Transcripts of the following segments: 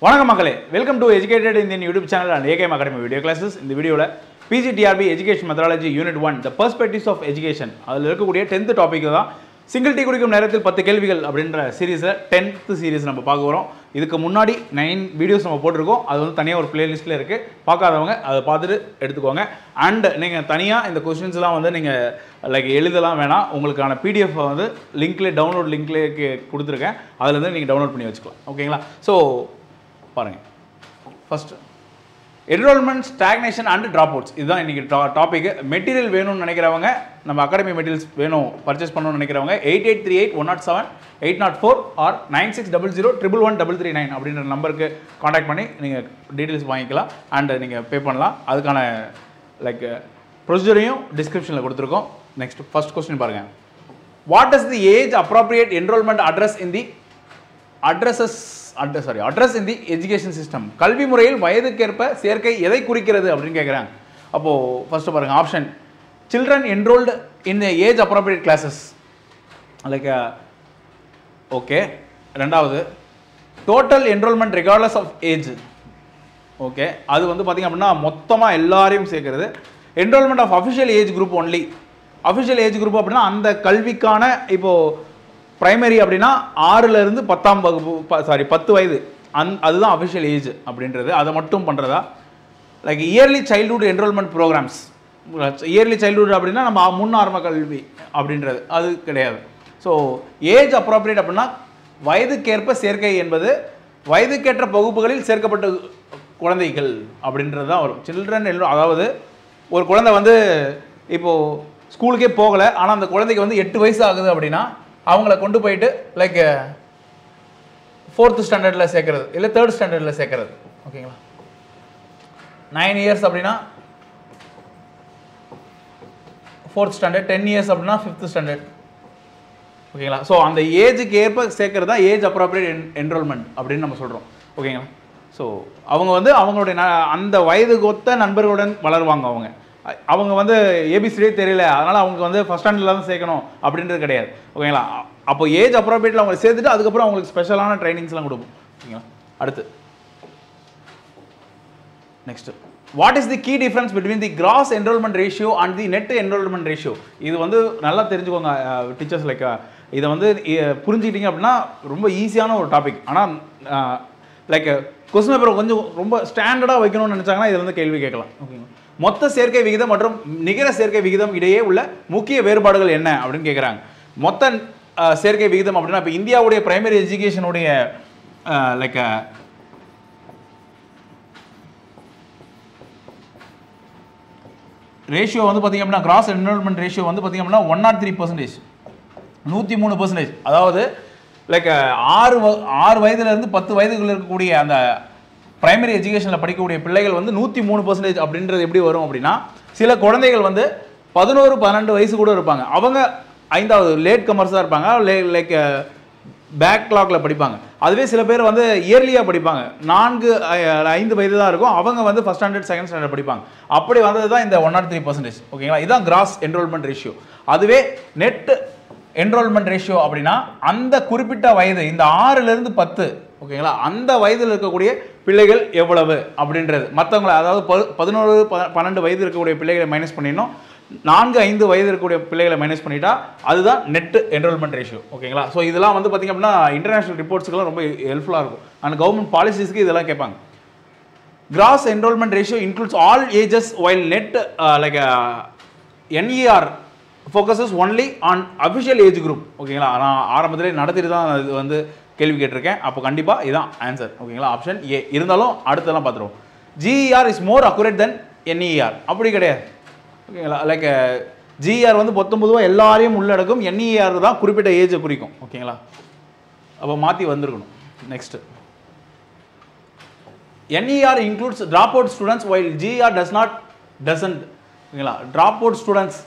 வணக்கம் மக்களே, welcome to educated Indian YouTube channel and AKM academy video classes. இந்த வீடியோவில் PGTRB education methodology unit 1 the perspectives of education அதில் இருக்கக்கூடிய 10th topic தான் சிங்கிள் டீ குடிக்கும் நேரத்தில் 10 கேள்விகள் அப்படின்ற சீரீஸில் 10th சீரீஸ் நம்ம பார்க்க போகிறோம். இதுக்கு முன்னாடி 9 வீடியோஸ் நம்ம போட்டிருக்கோம். அது வந்து தனியாக ஒரு பிளேலிஸ்ட்டில் இருக்குது. பார்க்காதவங்க அதை பார்த்துட்டு எடுத்துக்கோங்க. அண்ட் நீங்கள் தனியாக இந்த கொஸ்டின்ஸ்லாம் வந்து நீங்கள் எழுதலாம் வேணாம். உங்களுக்கான பிடிஎஃப் வந்து டவுன்லோட் லிங்க்லேயே கொடுத்துருக்கேன். அதுலேருந்து நீங்கள் டவுன்லோட் பண்ணி வச்சுக்கலாம். ஓகேங்களா? ஸோ பாருங்கள், first enrolment, stagnation and drop outs. இதுதான் இன்றைக்கி டாபிக். மெட்டீரியல் வேணும்னு நினைக்கிறவங்க, நம்ம அகாடமி மெட்டீரியல்ஸ் வேணும் பர்ச்சேஸ் பண்ணணும்னு நினைக்கிறவங்க 8838-107 804 ஆர் 9600-111-339 அப்படின்ற நம்பருக்கு காண்டாக்ட் பண்ணி நீங்கள் டீட்டெயில்ஸ் வாங்கிக்கலாம் அண்ட் நீங்கள் பே பண்ணலாம். அதுக்கான ப்ரொசீஜரையும் டிஸ்கிரிப்ஷனில் கொடுத்துருக்கோம். நெக்ஸ்ட் ஃபர்ஸ்ட் கொஸ்டின் பாருங்கள். What is the age appropriate enrolment address in the address in the education system? கல்வி முறையில் வயதுக்கேற்ப சேர்க்கை எதை குறிக்கிறது அப்படின்னு கேட்குறாங்க. அப்போது ஃபர்ஸ்ட் பாருங்கள், option children enrolled in the age appropriate classes okay. ரெண்டாவது total enrollment regardless of age. Okay, அது வந்து பார்த்திங்க அப்படின்னா மொத்தமாக எல்லாரையும் சேர்க்கறது. Enrollment of official age group only. Official age group அப்படின்னா அந்த கல்விக்கான இப்போது பிரைமரி அப்படின்னா 6லேருந்து 10ஆம் வகுப்பு 10 வயது அதுதான் அஃபிஷியல் ஏஜ் அப்படின்றது. அதை மட்டும் பண்ணுறதா? Early childhood enrolment programmes. Early childhood அப்படின்னா நம்ம முன்னாரம்ப கல்வி அப்படின்றது அது கிடையாது. ஸோ ஏஜ் அப்ராப்ரியேட் அப்படின்னா வயதுக்கேற்ப சேர்க்கை என்பது வயதுக்கேற்ற வகுப்புகளில் சேர்க்கப்பட்ட குழந்தைகள் அப்படின்றது தான் வரும். சில்ட்ரன் அதாவது ஒரு குழந்தை வந்து இப்போது ஸ்கூலுக்கே போகலை, ஆனால் அந்த குழந்தைக்கு வந்து 8 வயசு ஆகுது அப்படின்னா அவங்கள கொண்டு போயிட்டு 4th ஸ்டாண்டர்டில் சேர்க்கறது, இல்லை 3rd ஸ்டாண்டர்டில் சேர்க்கறது. ஓகேங்களா? 9 இயர்ஸ் அப்படின்னா 4th ஸ்டாண்டர்ட், 10 இயர்ஸ் அப்படின்னா 5th ஸ்டாண்டர்ட். ஓகேங்களா? ஸோ அந்த ஏஜுக்கு ஏற்ப சேர்க்கறது தான் ஏஜ் அப்ராப்ரியேட் என்ரோல்மெண்ட் அப்படின்னு நம்ம சொல்கிறோம். ஓகேங்களா? ஸோ அவங்க வந்து அவங்களுடைய அந்த வயதுக்கு ஒத்த நண்பர்களுடன் வளருவாங்க. அவங்க வந்து ஏபிசிடியே தெரியல, அதனால் அவங்க வந்து ஃபஸ்ட் ஸ்டாண்டர்டில் தான் சேர்க்கணும் அப்படின்றது கிடையாது. ஓகேங்களா? அப்போ ஏஜ் அப்ராப்ரியேட்டில் அவங்க சேர்த்துட்டு அதுக்கப்புறம் அவங்களுக்கு ஸ்பெஷலான ட்ரைனிங்ஸ்லாம் கொடுப்போம். ஓகேங்களா? அடுத்து next, what is the key difference between the gross enrolment ratio and the net enrolment ratio? இது வந்து நல்லா தெரிஞ்சுக்கோங்க டீச்சர்ஸ். இதை வந்து புரிஞ்சுக்கிட்டீங்க அப்படின்னா ரொம்ப ஈஸியான ஒரு டாபிக். ஆனால் கொஸ்டின் பேப்பர் கொஞ்சம் ரொம்ப ஸ்டாண்டர்டாக வைக்கணும்னு நினச்சாங்கன்னா இதில் வந்து கேள்வி கேட்கலாம். ஓகேங்களா? மொத்த சேர்க்கை விகிதம் மற்றும் நிகர சேர்க்கை விகிதம் இடையே உள்ள முக்கிய வேறுபாடுகள் என்ன அப்படின்னு கேட்குறாங்க. மொத்த சேர்க்கை விகிதம் அப்படின்னா இப்போ இந்தியாவுடைய பிரைமரி எஜுகேஷனுடைய ரேஷியோ வந்து பார்த்திங்க அப்படின்னா கிராஸ் என்ரோல்மெண்ட் ரேஷியோ வந்து பார்த்திங்க அப்படின்னா 103%, 103%. அதாவது 6 வயதுலேருந்து 10 வயதுக்குள்ள இருக்கக்கூடிய அந்த பிரைமரி எஜுகேஷனில் படிக்கக்கூடிய பிள்ளைகள் வந்து 103% அப்படின்றது எப்படி வரும் அப்படின்னா, சில குழந்தைகள் வந்து 11-12 வயசு கூட இருப்பாங்க. அவங்க 5வது லேட் கமர்ஸாக இருப்பாங்க, பேக்லாக்ல படிப்பாங்க. அதுவே சில பேர் வந்து இயர்லியாக படிப்பாங்க, 4-5 வயது தான் இருக்கும். அவங்க வந்து ஃபஸ்ட் ஸ்டாண்டர்ட், செகண்ட் ஸ்டாண்டர்ட் படிப்பாங்க. அப்படி வந்தது தான் இந்த 103%. ஓகேங்களா? இதுதான் கிராஸ் என்ரோல்மெண்ட் ரேஷியோ. அதுவே நெட் என்ரோல்மெண்ட் ரேஷியோ அப்படின்னா அந்த குறிப்பிட்ட வயது, இந்த 6லேருந்து 10, ஓகேங்களா, அந்த வயதில் இருக்கக்கூடிய பிள்ளைகள் எவ்வளவு அப்படின்றது. மற்றவங்களை அதாவது 11-12 வயது இருக்கக்கூடிய பிள்ளைகளை மைனஸ் பண்ணிடணும், 4-5 வயது இருக்கக்கூடிய பிள்ளைகளை மைனஸ் பண்ணிட்டா அதுதான் நெட் என்ரோல்மெண்ட் ரேஷியோ. ஓகேங்களா? ஸோ இதெல்லாம் வந்து பார்த்திங்க அப்படின்னா இன்டர்நேஷனல் ரிப்போர்ட்ஸ்க்குலாம் ரொம்ப ஹெல்ப்ஃபுல்லாக இருக்கும். அண்ட் கவர்மெண்ட் பாலிசிஸ்க்கு இதெல்லாம் கேட்பாங்க. Gross enrolment ratio includes all ages while net NER focuses only on official age group. ஓகேங்களா? நான் ஆரம்பத்திலே நடத்திட்டு தான் இது வந்து கேள்வி கேட்டிருக்கேன். அப்போ கண்டிப்பாக இதுதான் ஆன்சர். ஓகேங்களா? Option A. இருந்தாலும் அடுத்தெல்லாம் பார்த்துருவோம். GER is more accurate then NER. அப்படி கிடையாது. ஓகேங்களா? GER வந்து 19 எல்லாரையும் உள்ளடக்கும், NER தான் குறிப்பிட்ட ஏஜை குறிக்கும். ஓகேங்களா? அப்போ மாற்றி வந்திருக்கணும். Next, NER includes drop out students while GER doesn't. ஓகேங்களா? ட்ராப் அவுட் ஸ்டூடெண்ட்ஸ்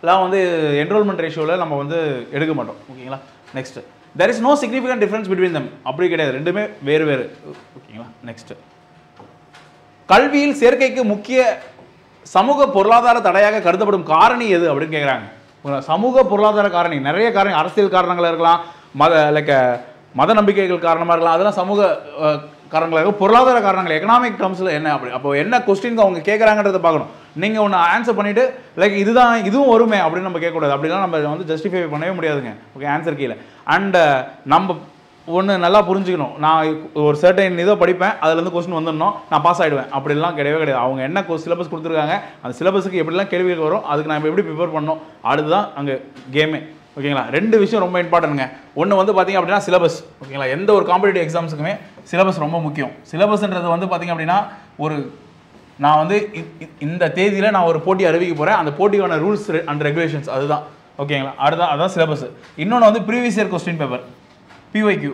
எல்லாம் வந்து என்ரோல்மெண்ட் ரேஷியோவில் நம்ம வந்து எடுக்க மாட்டோம். ஓகேங்களா? Next, there is no significant difference between them. அப்படி கிடையாது, ரெண்டுமே வேறு வேறு. ஓகேங்களா? நெக்ஸ்ட், கல்வியில் சேர்க்கைக்கு முக்கிய சமூக பொருளாதார தடையாக கருதப்படும் காரணி எது அப்படின்னு கேட்குறாங்க. சமூக பொருளாதார காரணி நிறைய காரணம், அரசியல் காரணங்களாக இருக்கலாம், மத நம்பிக்கைகள் காரணமாக இருக்கலாம், அதெல்லாம் சமூக காரணங்களாக பொருளாதார காரணங்கள் எக்கனாமிக் டேர்ம்ஸில் என்ன அப்படி அப்போ என்ன கொஸ்டின் அவங்க கேட்குறாங்கன்றதை பார்க்கணும். நீங்கள் ஒன்று ஆன்சர் பண்ணிவிட்டு லைக் இதுவும் வருமே அப்படின்னு நம்ம கேட்கக்கூடாது. அப்படிலாம் நம்ம வந்து ஜஸ்டிஃபை பண்ணவே முடியாதுங்க. ஓகே, ஆன்சர் கீழே. அண்ட் நம்ம ஒன்று நல்லா புரிஞ்சுக்கணும், நான் ஒரு சர்டைன் இதை படிப்பேன், அதுலேருந்து கொஸ்டின் வந்துடணும், நான் பாஸ் ஆகிடுவேன் அப்படிலாம் கிடையவே கிடையாது. அவங்க என்ன சிலபஸ் கொடுத்துருக்காங்க, அந்த சிலபஸுக்கு எப்படிலாம் கேள்விகள் வரும், அதுக்கு நான் எப்படி ப்ரிப்பேர் பண்ணணும், அதுதான் அங்கே கேமே. ஓகேங்களா, ரெண்டு விஷயம் ரொம்ப இம்பார்ட்டன்ட்ங்க. ஒன்று வந்து பார்த்திங்க அப்படின்னா சிலபஸ். ஓகேங்களா, எந்த ஒரு காம்படிட்டிவ் எக்ஸாம்ஸுக்குமே சிலபஸ் ரொம்ப முக்கியம். சிலபஸ்ன்றது வந்து பார்த்திங்க அப்படின்னா நான் வந்து இந்த தேதியில் நான் ஒரு போட்டி அறிவிக்க போகிறேன், அந்த போட்டிக்கான ரூல்ஸ் அண்ட் ரெகுலேஷன்ஸ் அதுதான். ஓகேங்களா, அதுதான் சிலபஸ். இன்னொன்று வந்து previous year question paper, PYQ.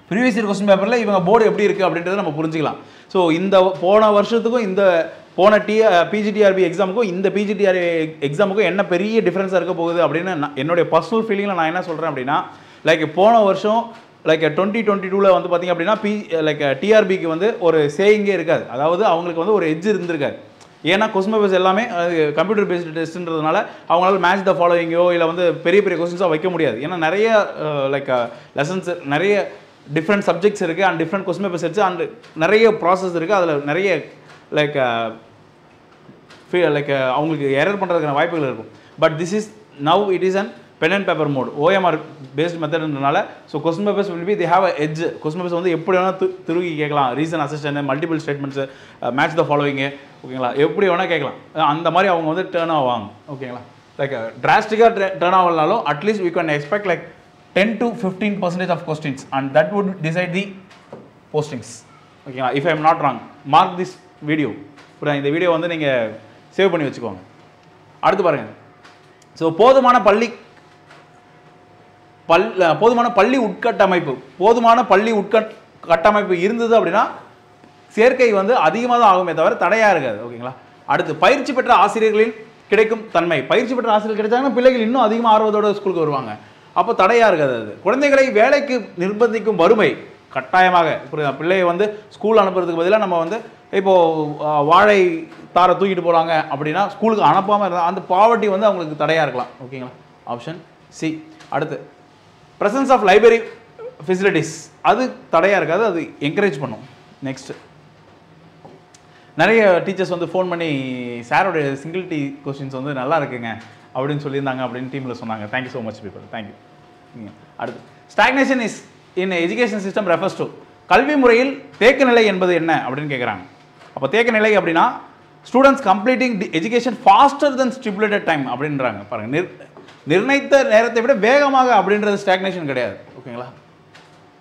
Previous year question பேப்பரில் இவங்க போர்டு எப்படி இருக்குது அப்படின்றத நம்ம புரிஞ்சிக்கலாம். ஸோ இந்த போன வருஷத்துக்கும் இந்த போன PGTRB எக்ஸாமுக்கும் இந்த PGTRB எக்ஸாமுக்கும் என்ன பெரிய டிஃப்ரென்ஸாக இருக்க போகுது அப்படின்னு என்னுடைய பர்சனல் ஃபீலிங்கில் நான் என்ன சொல்கிறேன் அப்படின்னா, லைக் போன வருஷம் லைக் 2022 வந்து பார்த்திங்க அப்படின்னா லைக் TRBக்கு வந்து ஒரு சேயிங்கே இருக்காது. அதாவது அவங்களுக்கு வந்து ஒரு எட்ஜ் இருந்திருக்காது. ஏன்னா கொஸ்டின் பேப்பர்ஸ் எல்லாமே கம்ப்யூட்டர் பேஸ்டு டெஸ்ட்ன்றதுனால அவங்களால மேட்ச் த ஃபாலோவிங்கோ இல்லை வந்து பெரிய பெரிய கொஸ்டின்ஸாக வைக்க முடியாது. ஏன்னா நிறைய லைக் லெசன்ஸ் நிறைய டிஃப்ரெண்ட் சப்ஜெக்ட்ஸ் இருக்குது அண்ட் டிஃப்ரெண்ட் கொஸ்டின் பேப்பர்ஸ் இருக்குது அண்ட் நிறைய ப்ராசஸ் இருக்குது. அதில் நிறைய லைக் அவங்களுக்கு எரர் பண்ணுறதுக்கான வாய்ப்புகள் இருக்கும். But this is now it is and pen and paper mode, OMR based மெத்தட்ன்றனால so question papers will be they have a edge. Question papers வந்து எப்படி வேணால் திருகி கேட்கலாம், reason assistant, multiple statements, match the following, ஓகேங்களா, எப்படி வேணால் கேட்கலாம். அந்த மாதிரி அவங்க வந்து டேர்ன் ஆவாங்க. ஓகேங்களா, லைக் டிராஸ்டிக்காக டேர்ன் ஆகலனாலும் at least we can expect like 10 to 15% of questions and that would decide the postings. ஓகேங்களா, if I am not wrong, mark this video. இந்த வீடியோ வந்து நீங்கள் சேவ் பண்ணி வச்சுக்கோங்க. அடுத்து பாருங்கள். ஸோ போதுமான பள்ளி உட்கட்டமைப்பு இருந்தது அப்படின்னா சேர்க்கை வந்து அதிகமாக தான் ஆகுமே தவிர தடையாக இருக்காது. ஓகேங்களா, அடுத்து பயிற்சி பெற்ற ஆசிரியர்களின் கிடைக்கும் தன்மை. பயிற்சி பெற்ற ஆசிரியர் கிடைச்சாங்கன்னா பிள்ளைகள் இன்னும் அதிகமாக ஆர்வத்தோட ஸ்கூலுக்கு வருவாங்க. அப்போ தடையாக இருக்காது. அது குழந்தைகளை வேலைக்கு நிர்பந்திக்கும் வறுமை கட்டாயமாக பிள்ளையை வந்து ஸ்கூல் அனுப்புறதுக்கு பதிலாக நம்ம வந்து இப்போது வாழை தாரை தூக்கிட்டு போகிறாங்க அப்படின்னா ஸ்கூலுக்கு அனுப்பாமல் இருந்தால் அந்த பாவர்ட்டி வந்து அவங்களுக்கு தடையாக இருக்கலாம். ஓகேங்களா, ஆப்ஷன் சி. அடுத்து ப்ரெசன்ஸ் ஆஃப் லைப்ரரி ஃபெசிலிட்டிஸ், அது தடையாக இருக்காது, அது என்கரேஜ் பண்ணும். நெக்ஸ்ட்டு நிறைய டீச்சர்ஸ் வந்து ஃபோன் பண்ணி சாரோடைய சிங்கிள் டி கொஸ்டின்ஸ் வந்து நல்லா இருக்குங்க அப்படின்னு சொல்லியிருந்தாங்க அப்படின்னு டீமில் சொன்னாங்க. Thank you so much people, thank you. அடுத்து stagnation is in education system refers to, கல்வி முறையில் தேக்க நிலை என்பது என்ன அப்படின்னு கேட்குறாங்க. அப்போ தேக்க நிலை அப்படின்னா students completing education faster than stipulated time அப்படின்றாங்க. பாருங்கள், நிர்ணயித்த நேரத்தை விட வேகமாக அப்படின்றது ஸ்டாக்னேஷன் கிடையாது. ஓகேங்களா,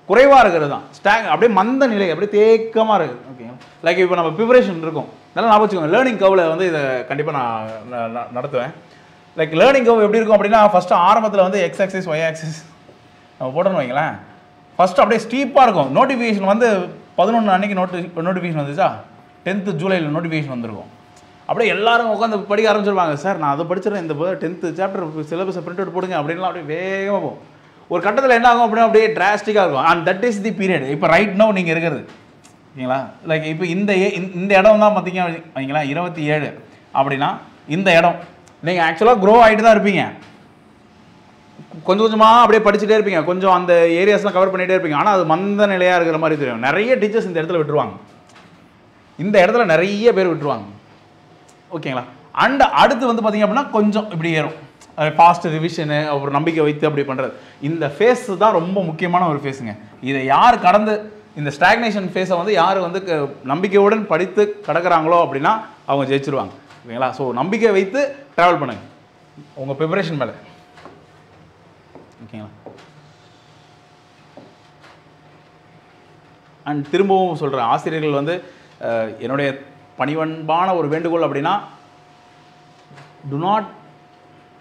குறைவாக இருக்கிறது தான் அப்படியே மந்த நிலை, அப்படியே தேக்கமாக இருக்குது. ஓகேங்களா, லைக் இப்போ நம்ம ப்ரிப்பரேஷன் இருக்கும், நல்லா ஞாபகம் வச்சுக்கோங்க. லேர்னிங் கர்வில் வந்து இதை கண்டிப்பாக நான் நடத்துவேன். லைக் லேர்னிங் கர்வ் எப்படி இருக்கும் அப்படின்னா ஃபஸ்ட்டு ஆரம்பத்தில் வந்து எக்ஸ் ஆக்சிஸ் ஒய் ஆக்சிஸ் நம்ம போட்டோன்னு வைங்களேன். ஃபஸ்ட்டு அப்படியே ஸ்டீப்பாக இருக்கும். நோட்டிஃபிகேஷன் வந்து 11 அன்றைக்கி நோட்டிஃபிகேஷன் வந்துச்சா, 10th ஜூலையில் நோட்டிஃபிகேஷன் வந்திருக்கும். அப்படியே எல்லாரும் உட்காந்து படிக்க ஆரம்பிச்சிருவாங்க. சார் நான் அதை படிச்சிடறேன், இந்த 10th சாப்டர் சிலபஸை பிரிண்ட் அவுட் போடுங்க அப்படின்லாம் அப்படியே வேகமாக போகும். ஒரு கட்டத்தில் என்ன ஆகும் அப்படின்னா அப்படியே டிராஸ்டிக்காக இருக்கும். And that is the period இப்போ ரைட் நோ நீங்கள் இருக்கிறது. ஓகேங்களா, லைக் இப்போ இந்த இடம் தான் பார்த்தீங்க வைங்களா 27 அப்படின்னா இந்த இடம் நீங்கள் ஆக்சுவலாக க்ரோ ஆகிட்டு தான் இருப்பீங்க. கொஞ்சம் கொஞ்சமாக அப்படியே படிச்சுட்டே இருப்பீங்க, கொஞ்சம் அந்த ஏரியாஸ்லாம் கவர் பண்ணிகிட்டே இருப்பீங்க. ஆனால் அது மந்த நிலையாக இருக்கிற மாதிரி தெரியும். நிறைய டீச்சர்ஸ் இந்த இடத்துல விட்டுருவாங்க, இந்த இடத்துல நிறைய பேர் விட்டுருவாங்க. ஓகேங்களா, அண்ட் அடுத்து வந்து பார்த்திங்க அப்படின்னா கொஞ்சம் இப்படி ஏறும், ஃபாஸ்ட் ரிவிஷனு ஒரு நம்பிக்கை வைத்து அப்படி பண்ணுறது. இந்த ஃபேஸ் தான் ரொம்ப முக்கியமான ஒரு ஃபேஸுங்க. இதை யார் கடந்து இந்த ஸ்டாக்னேஷன் ஃபேஸை வந்து யார் வந்து நம்பிக்கையுடன் படித்து கடக்கிறாங்களோ அப்படின்னா அவங்க ஜெயிச்சிருவாங்க. ஓகேங்களா, ஸோ நம்பிக்கை வைத்து ட்ராவல் பண்ணுங்கள் உங்கள் ப்ரிப்பரேஷன் மேலே. ஓகேங்களா, அண்ட் திரும்பவும் சொல்கிறேன், ஆசிரியர்கள் வந்து என்னுடைய பணிவன்பான ஒரு வேண்டுகோள் அப்படின்னா டு நாட்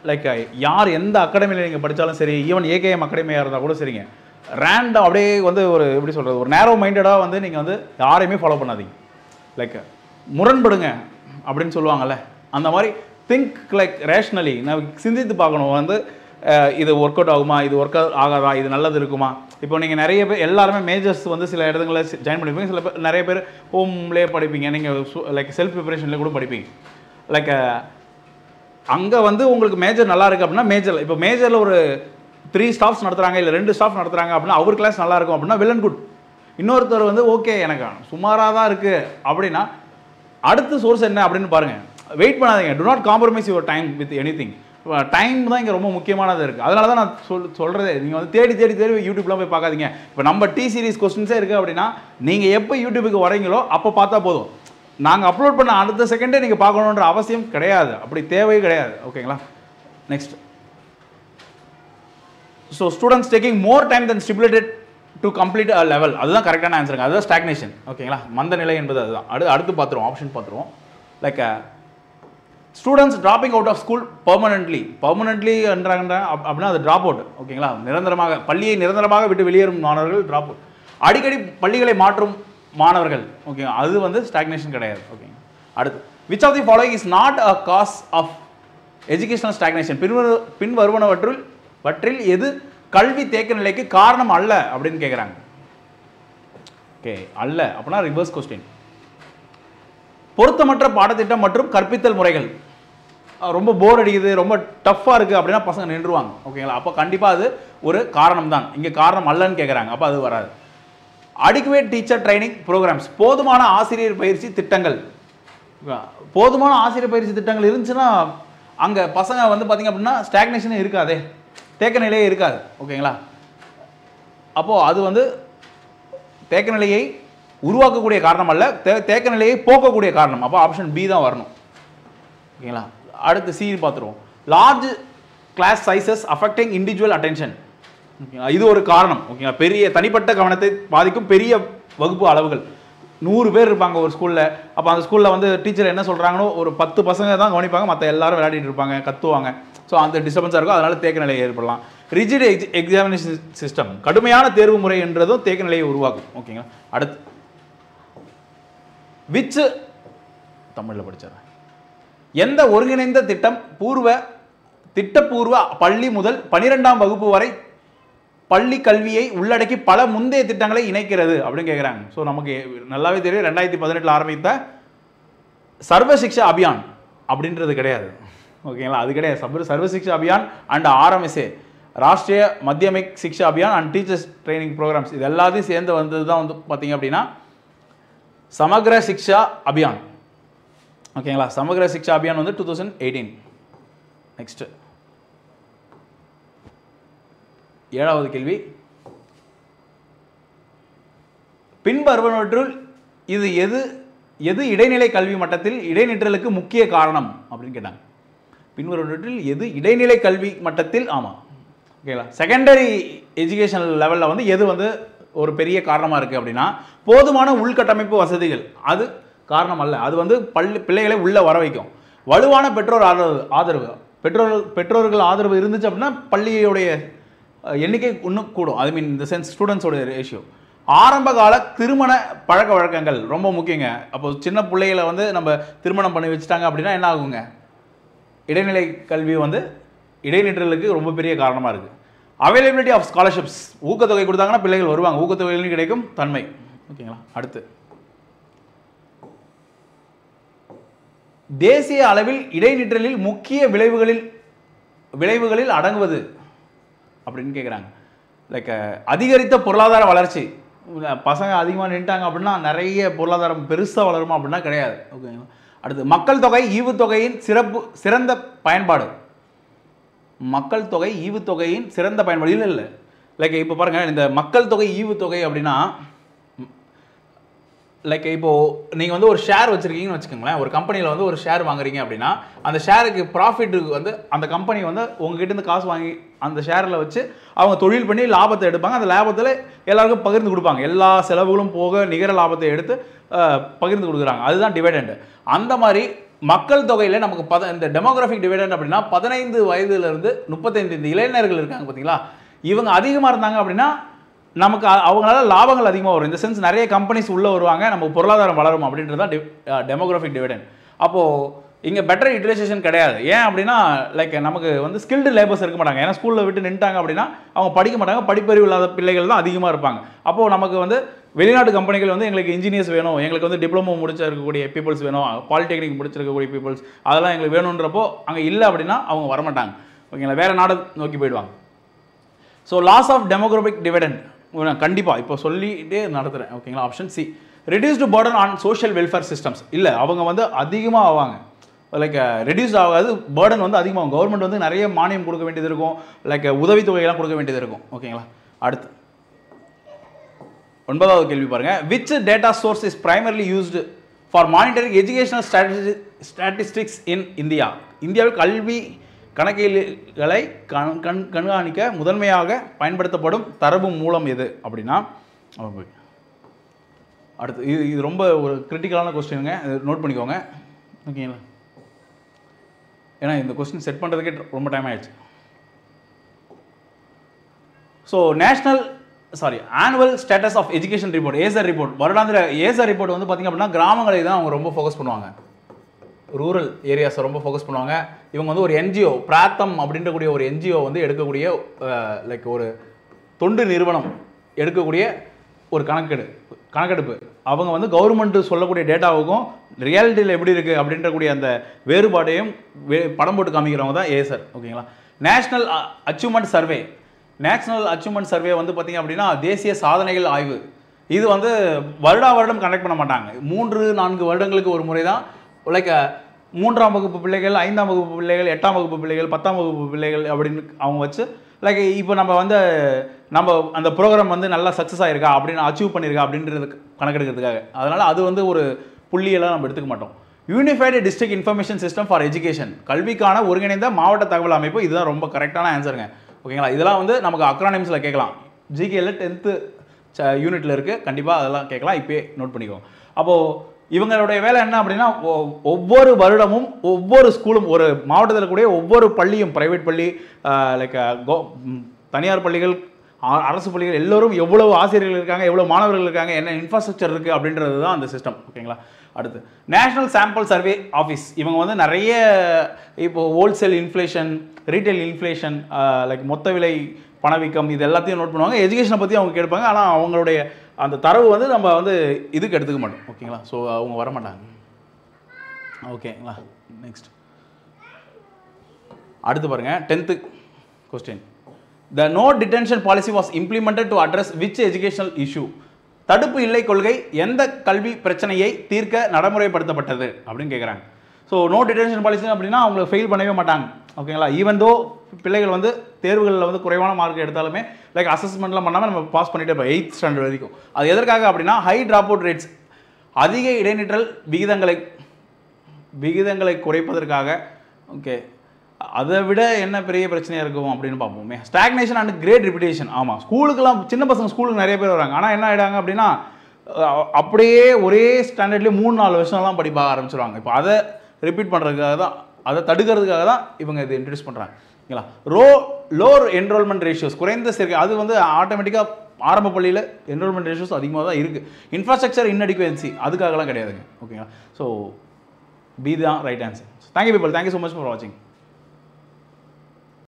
லைக் யார் எந்த அகாடமியில் நீங்கள் படித்தாலும் சரி, ஈவன் ஏகேஎம் அகாடமியாக இருந்தால் கூட சரிங்க, ரேண்டம் அப்படியே வந்து ஒரு எப்படி சொல்கிறது ஒரு நேரோ மைண்டடாக வந்து நீங்கள் வந்து யாரையுமே ஃபாலோ பண்ணாதீங்க. லைக் முரண்படுங்க அப்படின்னு சொல்லுவாங்கள்ல, அந்த மாதிரி திங்க் லைக் ரேஷ்னலி நான் சிந்தித்து பார்க்கணும். வந்து இது ஒர்க் அவுட் ஆகுமா, இது ஒர்க் அவுட் ஆகாதா, இது நல்லது இருக்குமா. இப்போ நீங்கள் நிறைய பேர் எல்லாருமே மேஜர்ஸ் வந்து சில இடங்களில் ஜாயின் பண்ணிப்பீங்க, சில பேர் நிறைய பேர் ஹோம்லேயே படிப்பீங்க, நீங்கள் லைக் செல்ஃப் ப்ரிப்பரேஷனில் கூட படிப்பீங்க. லைக் அங்கே வந்து உங்களுக்கு மேஜர் நல்லா இருக்குது அப்படின்னா மேஜரில் இப்போ மேஜரில் ஒரு 3 ஸ்டாஃப்ஸ் நடத்துகிறாங்க இல்லை 2 ஸ்டாஃப் நடத்துகிறாங்க அப்படின்னா அவர் கிளாஸ் நல்லா இருக்கும் அப்படின்னா வெல் அண்ட் குட். இன்னொருத்தர் வந்து ஓகே எனக்கு சுமாராக தான் இருக்குது அப்படின்னா அடுத்த சோர்ஸ் என்ன அப்படின்னு பாருங்கள். வெயிட் பண்ணாதீங்க. To not compromise your time with anything. Time தான் இங்கே ரொம்ப முக்கியமானது இருக்குது. அதனால தான் நான் சொல்கிறதே, நீங்கள் வந்து தேடி யூடியூப்லாம் போய் பார்க்காதீங்க. இப்போ நம்ம டி சீரிஸ் கொஸ்டின்ஸே இருக்குது அப்படின்னா நீங்கள் எப்போ யூடியூபுக்கு வரீங்களோ அப்போ பார்த்தா போதும். நாங்கள் அப்லோட் பண்ண அடுத்த செகண்டே நீங்கள் பார்க்கணுன்ற அவசியம் கிடையாது, அப்படி தேவையே கிடையாது. ஓகேங்களா? Next, so students taking more time then stipulated to complete a level, அதுதான் கரெக்டான ஆன்சருங்க. அதுதான் ஸ்டாக்னேஷன். ஓகேங்களா? மந்த நிலை என்பது அதுதான். அடுத்து பார்த்துருவோம், ஆப்ஷன் பார்த்துருவோம். Like students dropping out of school permanently என்றாங்க அப்படின்னா அது ட்ராப் அவுட். ஓகேங்களா? நிரந்தரமாக பள்ளியை நிரந்தரமாக விட்டு வெளியேறும் மாணவர்கள் ட்ராப் அவுட். அடிக்கடி பள்ளிகளை மாற்றும் மாணவர்கள், ஓகே, அது வந்து ஸ்டாக்னேஷன் கிடையாது. ஓகேங்க. அடுத்து, which of the following is not a cause of educational stagnation, பின் வருவனவற்றில் எது கல்வி தேக்க நிலைக்கு காரணம் அல்ல அப்படின்னு கேட்குறாங்க. ஓகே, அல்ல அப்படின்னா ரிவர்ஸ் கொஸ்டின். பொருத்தமற்ற பாடத்திட்டம் மற்றும் கற்பித்தல் முறைகள், ரொம்ப போர் அடிக்குது, ரொம்ப டஃப்பாக இருக்குது அப்படின்னா பசங்க நின்றுவாங்க. ஓகேங்களா? அப்போ கண்டிப்பாக அது ஒரு காரணம் தான். இங்கே காரணம் அல்லன்னு கேட்குறாங்க, அப்போ அது வராது. அடிக்குவேட் டீச்சர் ட்ரைனிங் ப்ரோக்ராம்ஸ், போதுமான ஆசிரியர் பயிற்சி திட்டங்கள். போதுமான ஆசிரியர் பயிற்சி திட்டங்கள் இருந்துச்சுன்னா அங்கே பசங்க வந்து பார்த்திங்க அப்படின்னா ஸ்டாக்னேஷனே இருக்காதே, தேக்க நிலையே இருக்காது. ஓகேங்களா? அப்போது அது வந்து தேக்க நிலையை உருவாக்கக்கூடிய காரணம் அல்ல, தேக்க நிலையை போக்கக்கூடிய காரணம். அப்போ ஆப்ஷன் பி தான் வரணும். ஓகேங்களா? அடுத்து சி பார்த்துருவோம். Large class sizes affecting individual attention, இது ஒரு காரணம். ஓகேங்களா? பெரிய தனிப்பட்ட கவனத்தை பாதிக்கும் பெரிய வகுப்பு அளவுகள். 100 பேர் இருப்பாங்க ஒரு ஸ்கூலில். அப்போ அந்த ஸ்கூலில் வந்து டீச்சர் என்ன சொல்கிறாங்களோ ஒரு 10 பசங்க தான் கவனிப்பாங்க, மற்ற எல்லாரும் விளையாடிட்டு இருப்பாங்க, கத்துவாங்க. ஸோ அந்த டிஸ்டர்பன்ஸாக இருக்கும், அதனால தேக்க நிலையை ஏற்படலாம். ரிஜிட் எக்ஸாமினேஷன் சிஸ்டம், கடுமையான தேர்வு முறை என்றதும் தேக்க நிலையை உருவாக்கும். ஓகேங்களா? அடுத்து, விச் தமிழில் படிச்சார், எந்த ஒருங்கிணைந்த திட்டப்பூர்வ பள்ளி முதல் 12ஆம் வகுப்பு வரை பள்ளி கல்வியை உள்ளடக்கி பல முந்தைய திட்டங்களை இணைக்கிறது அப்படின்னு கேட்குறாங்க. ஸோ நமக்கு நல்லாவே தெரியும், 2018 ஆரம்பித்த சர்வ சிக்ஷா அபியான் அப்படின்றது கிடையாது. ஓகேங்களா? அது கிடையாது. Sarva Shiksha Abhiyan and RMSA, Rashtriya Madhyamik Shiksha Abhiyan and teachers training programmes, இது எல்லாத்தையும் சேர்ந்து வந்தது தான் வந்து பார்த்தீங்க அப்படின்னா சமக்ர சிக்ஷா அபியான். ஓகேங்களா? சமக்ர சிக்ஷா அபியான் வந்து 2018. நெக்ஸ்ட், 7வது கேள்வி, பின்வருவனவற்றுள் இது எது இடைநிலை கல்வி மட்டத்தில் இடைநிற்றலுக்கு முக்கிய காரணம் அப்படின்னு கேட்டாங்க. பின்வருவனவற்றில் எது இடைநிலை கல்வி மட்டத்தில், ஆமாம், ஓகேங்களா, செகண்டரி எஜுகேஷன் லெவலில் வந்து எது வந்து ஒரு பெரிய காரணமாக இருக்குது அப்படின்னா போதுமான உள்கட்டமைப்பு வசதிகள், அது காரணம் அல்ல. அது வந்து பிள்ளைகளை உள்ளே வர வைக்கும். வலுவான பெற்றோர் ஆதரவு, பெற்றோர்கள் ஆதரவு இருந்துச்சு அப்படின்னா பள்ளியுடைய எண்ணிக்கை இன்னும் கூடும். ஐ மீன் இந்த சென்ஸ் ஸ்டூடெண்ட்ஸோட ரேஷியோ. ஆரம்ப கால திருமண பழக்க வழக்கங்கள் ரொம்ப முக்கியங்க. அப்போ சின்ன பிள்ளைகளை வந்து நம்ம திருமணம் பண்ணி வச்சுட்டாங்க அப்படின்னா என்ன ஆகுங்க, இடைநிலை கல்வி வந்து இடைநிற்றலுக்கு ரொம்ப பெரிய காரணமாக இருக்குது. அவைலபிலிட்டி ஆஃப் ஸ்காலர்ஷிப்ஸ், ஊக்கத்தொகை கொடுத்தாங்கன்னா பிள்ளைகள் வருவாங்க, ஊக்கத்தொகையிலும் கிடைக்கும் தன்மை. ஓகேங்களா? அடுத்து, தேசிய அளவில் இடைநிற்றலில் முக்கிய விளைவுகளில் அடங்குவது அப்படின்னு கேட்குறாங்க. லைக் அதிகரித்த பொருளாதார வளர்ச்சி, பசங்க அதிகமாக நின்ட்டாங்க அப்படின்னா நிறைய பொருளாதாரம் பெருசாக வளருமா அப்படின்னா கிடையாது. ஓகேங்களா? அடுத்து, மக்கள் தொகை ஈவுத்தொகையின் சிறந்த பயன்பாடு, மக்கள் தொகை ஈவுத்தொகையின் சிறந்த பயன்பாடு இல்லை. லைக் இப்போ பாருங்கள், இந்த மக்கள் தொகை ஈவுத்தொகை அப்படின்னா லைக் இப்போது நீங்கள் வந்து ஒரு ஷேர் வச்சுருக்கீங்கன்னு வச்சுக்கோங்களேன். ஒரு கம்பெனியில் வந்து ஒரு ஷேர் வாங்குறீங்க அப்படின்னா அந்த ஷேருக்கு ப்ராஃபிட்டுக்கு வந்து அந்த கம்பெனி வந்து உங்ககிட்டேருந்து காசு வாங்கி அந்த ஷேரில் வச்சு அவங்க தொழில் பண்ணி லாபத்தை எடுப்பாங்க. அந்த லாபத்தில் எல்லாருக்கும் பகிர்ந்து கொடுப்பாங்க. எல்லா செலவுகளும் போக நிகர லாபத்தை எடுத்து பகிர்ந்து கொடுக்குறாங்க. அதுதான் டிவிடெண்ட். அந்த மாதிரி மக்கள் தொகையில் நமக்கு இந்த டெமோகிராஃபிக் டிவிடெண்ட் அப்படின்னா 15 வயதுலேருந்து 35 இந்த இளைஞர்கள் இருக்காங்க பார்த்தீங்களா, இவங்க அதிகமாக இருந்தாங்க அப்படின்னா நமக்கு அவங்களால லாபங்கள் அதிகமாக வரும். இந்த சென்ஸ் நிறைய கம்பெனிஸ் உள்ளே வருவாங்க, நமக்கு பொருளாதாரம் வளரும் அப்படின்றது தான் டெமோகிராஃபிக் டிவிடெண்ட். அப்போது இங்கே பெட்டர் யூட்டிலைசேஷன் கிடையாது. ஏன் அப்படின்னா லைக் நமக்கு வந்து ஸ்கில்டு லேபர்ஸ் இருக்க மாட்டாங்க. ஏன்னா ஸ்கூலில் விட்டு நின்ட்டாங்க அப்படின்னா அவங்க படிக்க மாட்டாங்க, படிப்பறிவு இல்லாத பிள்ளைகள் தான் அதிகமாக இருப்பாங்க. அப்போது நமக்கு வந்து வெளிநாட்டு கம்பெனிகள் வந்து எங்களுக்கு இன்ஜினியர்ஸ் வேணும், எங்களுக்கு வந்து டிப்ளமோ முடிச்சிருக்கக்கூடிய பீப்புள்ஸ் வேணும், பாலிடெக்னிக் முடிச்சிருக்கக்கூடிய பீப்புள்ஸ், அதெல்லாம் எங்களுக்கு வேணுன்றப்போ அங்கே இல்லை அப்படின்னா அவங்க வரமாட்டாங்க. ஓகேங்களா? வேறு நாடு நோக்கி போயிடுவாங்க. So loss of demographic dividend, கண்டிப்பாக இப்போ சொல்லிகிட்டே நடத்துகிறேன் ஓகேங்களா. Option C, reduced burden on social welfare systems. இல்லை, அவங்க வந்து அதிகமாக ஆவாங்க, லைக் ரெடியூஸ் ஆகாது, பேர்டன் வந்து அதிகமாகும். கவர்மெண்ட் வந்து நிறைய மானியம் கொடுக்க வேண்டியது இருக்கும், லைக் உதவித்தொகையெல்லாம் கொடுக்க வேண்டியது இருக்கும் ஓகேங்களா. அடுத்து 9வது கேள்வி பாருங்கள். Which data source is primarily used for monitoring educational statistics in India? இந்தியாவில் கல்வி கணக்கீடுகளை கண்காணிக்க முதன்மையாக பயன்படுத்தப்படும் தரவு மூலம் எது அப்படின்னா, அடுத்து இது ரொம்ப ஒரு கிரிட்டிக்கலான கொஸ்டினுங்க, நோட் பண்ணிக்கோங்க ஓகேங்களா. ஏன்னா இந்த கொஸ்டின் செட் பண்ணுறதுக்கே ரொம்ப டைம் ஆயிடுச்சு. So annual status of education report, ASER report, வருடாந்திர ஏசர் ரிப்போர்ட் வந்து பார்த்திங்க அப்படின்னா கிராமங்களை தான் அவங்க ரொம்ப ஃபோக்கஸ் பண்ணுவாங்க, ரூரல் ஏரியாஸை ரொம்ப ஃபோக்கஸ் பண்ணுவாங்க. இவங்க வந்து ஒரு என்ஜிஓ, பிராத்தம் அப்படின்றக்கூடிய ஒரு என்ஜிஓ வந்து எடுக்கக்கூடிய லைக் ஒரு தொண்டு நிறுவனம் எடுக்கக்கூடிய ஒரு கணக்கெடுப்பு. அவங்க வந்து கவர்மெண்ட்டு சொல்லக்கூடிய டேட்டாவுக்கும் ரியாலிட்டியில் எப்படி இருக்குது அப்படின்றக்கூடிய அந்த வேறுபாட்டையும் படம் போட்டு காமிக்கிறவங்க தான் ஏசர் ஓகேங்களா. நேஷ்னல் அச்சீவ்மெண்ட் சர்வே வந்து பார்த்திங்க அப்படின்னா தேசிய சாதனைகள் ஆய்வு. இது வந்து வருடம் கண்டக்ட் பண்ண மாட்டாங்க, 3-4 வருடங்களுக்கு ஒரு முறை தான். லைக் 3ஆம் வகுப்பு பிள்ளைகள், 5ஆம் வகுப்பு பிள்ளைகள், 8ஆம் வகுப்பு பிள்ளைகள், 10ஆம் வகுப்பு பிள்ளைகள் அப்படின்னு அவங்க வச்சு லைக் இப்போ நம்ம அந்த ப்ரோக்ராம் வந்து நல்லா சக்ஸஸ் ஆகிருக்கா அப்படின்னு அச்சீவ் பண்ணியிருக்கா அப்படின்றது கணக்கெடுக்கிறதுக்காக. அதனால் அது வந்து ஒரு புள்ளியெல்லாம் நம்ம எடுத்துக்க மாட்டோம். Unified district information system for education, கல்விக்கான ஒருங்கிணைந்த மாவட்ட தகவல் அமைப்பு. இதுதான் ரொம்ப கரெக்டான ஆன்சருங்க ஓகேங்களா. இதெல்லாம் வந்து நமக்கு அக்ரானிம்ஸில் கேட்கலாம், ஜிகேல 10th யூனிட்டில் இருக்குது, கண்டிப்பாக அதெல்லாம் கேட்கலாம், இப்போயே நோட் பண்ணிக்கோங்க. அப்போது இவங்களுடைய வேலை என்ன அப்படின்னா, ஒவ்வொரு வருடமும் ஒவ்வொரு ஸ்கூலும், ஒரு மாவட்டத்தில் கூட ஒவ்வொரு பள்ளியும், ப்ரைவேட் பள்ளி, லைக் தனியார் பள்ளிகள், அரசு பள்ளிகள், எல்லோரும் எவ்வளவு ஆசிரியர்கள் இருக்காங்க, எவ்வளோ மாணவர்கள் இருக்காங்க, என்ன இன்ஃப்ராஸ்ட்ரக்சர் இருக்குது அப்படின்றது தான் அந்த சிஸ்டம் ஓகேங்களா. அடுத்து நேஷனல் சாம்பிள் சர்வே ஆஃபீஸ். இவங்க வந்து நிறைய இப்போ wholesale inflation, retail inflation, like மொத்த விலை பணவீக்கம், இது எல்லாத்தையும் நோட் பண்ணுவாங்க. எஜுகேஷனை பற்றி அவங்க கேட்பாங்க, ஆனால் அவங்களுடைய அந்த தரவு வந்து நம்ம வந்து இதுக்கு எடுத்துக்க மாட்டோம் ஓகேங்களா. ஸோ அவங்க வரமாட்டாங்க ஓகேங்களா. நெக்ஸ்ட் அடுத்து பாருங்கள், 10th question. The no detention policy was implemented to address which educational issue? தடுப்பு இல்லை கொள்கை எந்த கல்வி பிரச்சனையை தீர்க்க நடைமுறைப்படுத்தப்பட்டது அப்படின்னு கேட்குறாங்க. ஸோ நோ டிடென்ஷன் பாலிசி அப்படின்னா அவங்களை ஃபெயில் பண்ணவே மாட்டாங்க ஓகேங்களா. ஈவன் தோ பிள்ளைகள் வந்து தேர்வுகளில் வந்து குறைவான மார்க் எடுத்தாலுமே லைக் அசஸ்மெண்ட்லாம் பண்ணாமல் நம்ம பாஸ் பண்ணிட்டு இருப்போம் 8th ஸ்டாண்டர்ட் வரைக்கும். அது எதற்காக அப்படின்னா ஹை ட்ராப் அவுட் ரேட்ஸ், அதிக இடைநிற்றல் விகிதங்களை குறைப்பதற்காக. ஓகே, அதை விட என்ன பெரிய பிரச்சனையாக இருக்கும் அப்படின்னு பார்ப்போமே. Stagnation and grade repetition. ஆமாம், ஸ்கூலுக்குலாம் சின்ன பசங்க ஸ்கூலுக்கு நிறைய பேர் வராங்க, ஆனால் என்ன ஆகிடாங்க அப்படின்னா அப்படியே ஒரே ஸ்டாண்டர்ட்லேயே 3-4 வருஷம்லாம் படிப்ப ஆரம்பிச்சிருவாங்க. இப்போ அதை ரிப்பீட் பண்ணுறதுக்காக தான், அதை தடுக்கிறதுக்காக தான் இவங்க இதை இன்ட்ரடியூஸ் பண்ணுறாங்க ஓகேங்களா. லோர் என்ரோல்மெண்ட் ரேஷியோஸ், குறைந்த சேர்க்கை, அது வந்து ஆட்டோமேட்டிக்காக ஆரம்ப பள்ளியில் என்ரோல்மெண்ட் ரேஷியோஸ் அதிகமாக தான் இருக்குது. இன்ஃப்ராஸ்ட்ரக்சர் இன்அடிக்குவன்சி அதுக்காகலாம் கிடையாதுங்க ஓகேங்களா. ஸோ பி தான் right answer. Thank you people, thank you so much for வாட்சிங்.